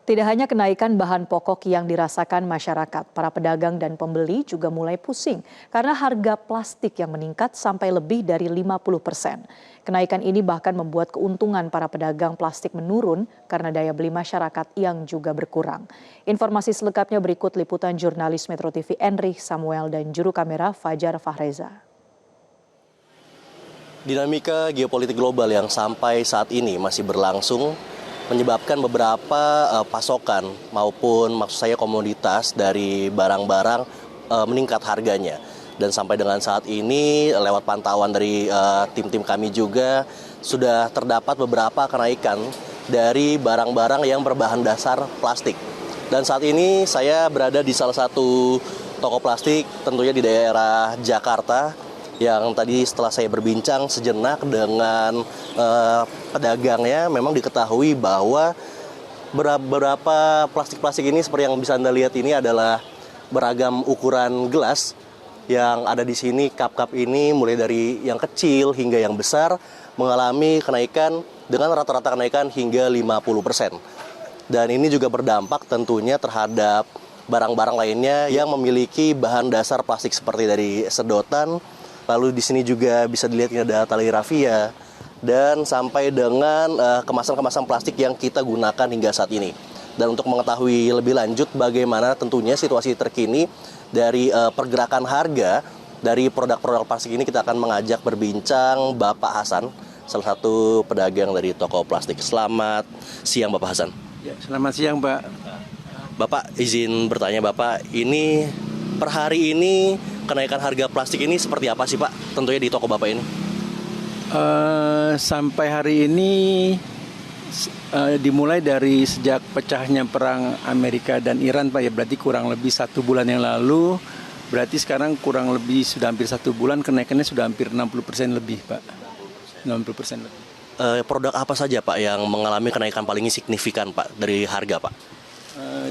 Tidak hanya kenaikan bahan pokok yang dirasakan masyarakat, para pedagang dan pembeli juga mulai pusing karena harga plastik yang meningkat sampai lebih dari 50%. Kenaikan ini bahkan membuat keuntungan para pedagang plastik menurun karena daya beli masyarakat yang juga berkurang. Informasi selengkapnya berikut liputan jurnalis Metro TV Enrich Samuel dan juru kamera Fajar Fahreza. Dinamika geopolitik global yang sampai saat ini masih berlangsung menyebabkan beberapa pasokan maupun maksud saya komoditas dari barang-barang meningkat harganya. Dan sampai dengan saat ini lewat pantauan dari tim-tim kami juga sudah terdapat beberapa kenaikan dari barang-barang yang berbahan dasar plastik. Dan saat ini saya berada di salah satu toko plastik tentunya di daerah Jakarta, yang tadi setelah saya berbincang sejenak dengan pedagangnya, memang diketahui bahwa beberapa plastik-plastik ini seperti yang bisa Anda lihat ini adalah beragam ukuran gelas yang ada di sini. Cup-cup ini mulai dari yang kecil hingga yang besar mengalami kenaikan dengan rata-rata kenaikan hingga 50%. Dan ini juga berdampak tentunya terhadap barang-barang lainnya yang memiliki bahan dasar plastik seperti dari sedotan. Lalu di sini juga bisa dilihat ini ada tali rafia dan sampai dengan kemasan-kemasan plastik yang kita gunakan hingga saat ini. Dan untuk mengetahui lebih lanjut bagaimana tentunya situasi terkini dari pergerakan harga dari produk-produk plastik ini, kita akan mengajak berbincang Bapak Hasan, salah satu pedagang dari toko plastik. Selamat siang Bapak Hasan. Ya, selamat siang Pak. Bapak, izin bertanya Bapak, ini per hari ini kenaikan harga plastik ini seperti apa sih Pak? Tentunya di toko Bapak ini. Sampai hari ini dimulai dari sejak pecahnya perang Amerika dan Iran Pak ya, berarti kurang lebih 1 bulan yang lalu. Berarti sekarang kurang lebih sudah hampir 1 bulan, kenaikannya sudah hampir 60% lebih Pak. 60% lebih. Produk apa saja Pak yang mengalami kenaikan paling signifikan Pak dari harga Pak?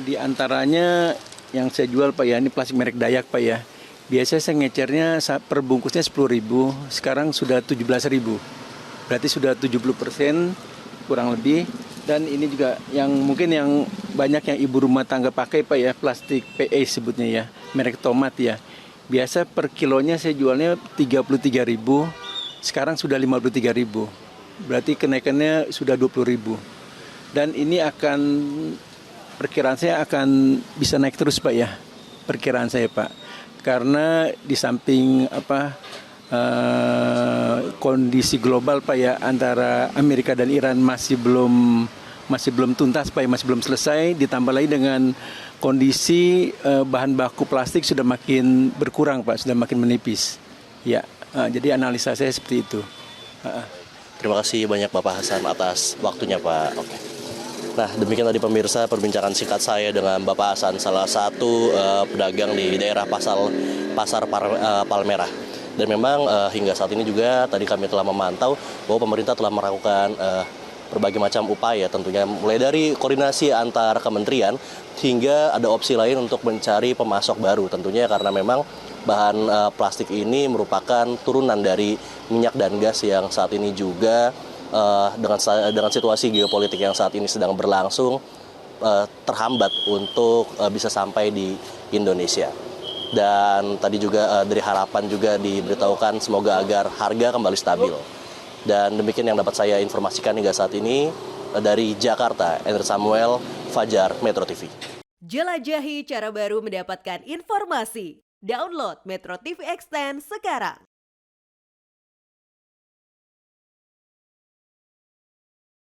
Di antaranya yang saya jual Pak ya, ini plastik merek Dayak Pak ya. Biasanya saya ngecernya per bungkusnya 10.000, sekarang sudah 17.000. Berarti sudah 70% kurang lebih. Dan ini juga yang mungkin yang banyak yang ibu rumah tangga pakai Pak ya, plastik PE sebutnya ya, merek tomat ya. Biasa per kilonya saya jualnya 33.000, sekarang sudah 53.000. Berarti kenaikannya sudah 20.000. Dan ini akan, perkiraan saya akan bisa naik terus Pak ya, perkiraan saya Pak. Karena di samping kondisi global Pak ya, antara Amerika dan Iran masih belum tuntas Pak ya, masih belum selesai, ditambah lagi dengan kondisi bahan baku plastik sudah makin berkurang Pak, sudah makin menipis. Ya, jadi analisa saya seperti itu. Terima kasih banyak Bapak Hasan atas waktunya Pak. Oke. Nah, demikian tadi pemirsa perbincangan singkat saya dengan Bapak Hasan, salah satu pedagang di daerah Pasar Palmerah. Dan memang hingga saat ini juga tadi kami telah memantau bahwa pemerintah telah melakukan berbagai macam upaya, tentunya mulai dari koordinasi antar kementerian hingga ada opsi lain untuk mencari pemasok baru. Tentunya karena memang bahan plastik ini merupakan turunan dari minyak dan gas yang saat ini juga dengan situasi geopolitik yang saat ini sedang berlangsung terhambat untuk bisa sampai di Indonesia. Dan tadi juga dari harapan juga diberitahukan semoga agar harga kembali stabil. Dan demikian yang dapat saya informasikan hingga saat ini dari Jakarta, Enrich Samuel, Fajar, Metro TV. Jelajahi cara baru mendapatkan informasi. Download Metro TV Extend sekarang.